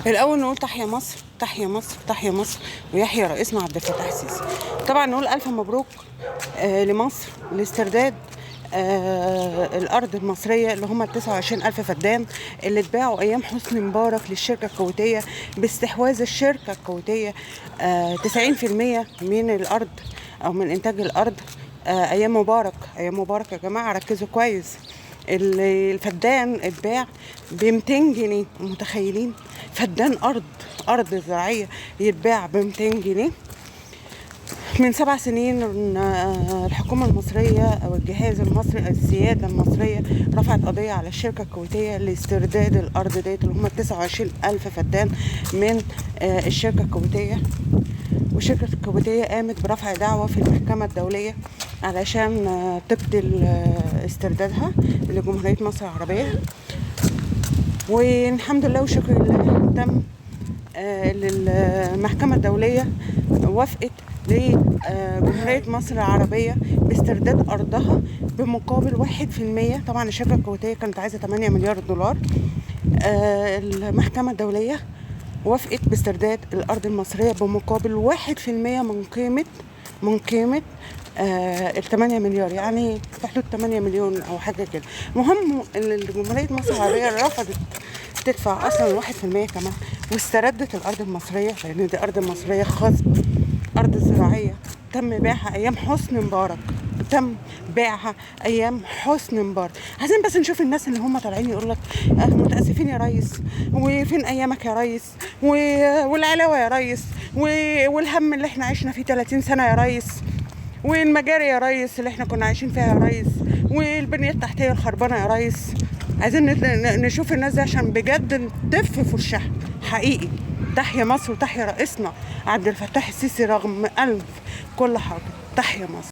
الأول نقول تحيا مصر، تحيا مصر، تحيا مصر، ويحيى رئيسنا عبد الفتاح السيسي. طبعا نقول ألف مبروك لمصر لاسترداد الأرض المصرية اللي هم 29 ألف فدان اللي اتباعوا أيام حسني مبارك للشركة الكويتية باستحواذ الشركة الكويتية 90% من الأرض أو من إنتاج الأرض. أيام مبارك، أيام مبارك يا جماعة ركزوا كويس. الفدان اتباع ب 200 جنيه، متخيلين؟ فدان ارض زراعيه يتباع ب 200 جنيه. من 7 سنين الحكومه المصريه او الجهاز المصري السياده المصريه رفعت قضيه على الشركه الكويتيه لاسترداد الارض ديت اللي هم 29 الف فدان من الشركه الكويتيه. والشركة الكويتية قامت برفع دعوة في المحكمة الدولية علشان تبطل استردادها لجمهورية مصر العربية. والحمد لله وشكر لله تم المحكمة الدولية وافقت لجمهورية مصر العربية باسترداد أرضها بمقابل 1%. طبعا الشركة الكويتية كانت عايزة 8 مليار دولار. المحكمة الدولية وافقت باسترداد الأرض المصرية بمقابل 1% من قيمة ال8 مليار، يعني في حدود 8 مليون أو حاجة كده. المهم إن جمهورية مصر العربية رفضت تدفع أصلا 1% كمان واستردت الأرض المصرية، لأن دي أرض مصرية خصب، أرض زراعية تم بيعها أيام حسني مبارك، تم بيعها ايام حسني مبارك. عايزين بس نشوف الناس اللي هم طالعين يقول لك متاسفين يا ريس، وفين ايامك يا ريس، والعلاوه يا ريس، والهم اللي احنا عشنا فيه 30 سنه يا ريس، والمجاري يا ريس اللي احنا كنا عايشين فيها يا ريس، والبنيه التحتيه الخربانه يا ريس. عايزين نشوف الناس دي عشان بجد نتف في وشها حقيقي. تحيا مصر وتحيا رئيسنا عبد الفتاح السيسي رغم ألف كل حاجه. تحيا مصر.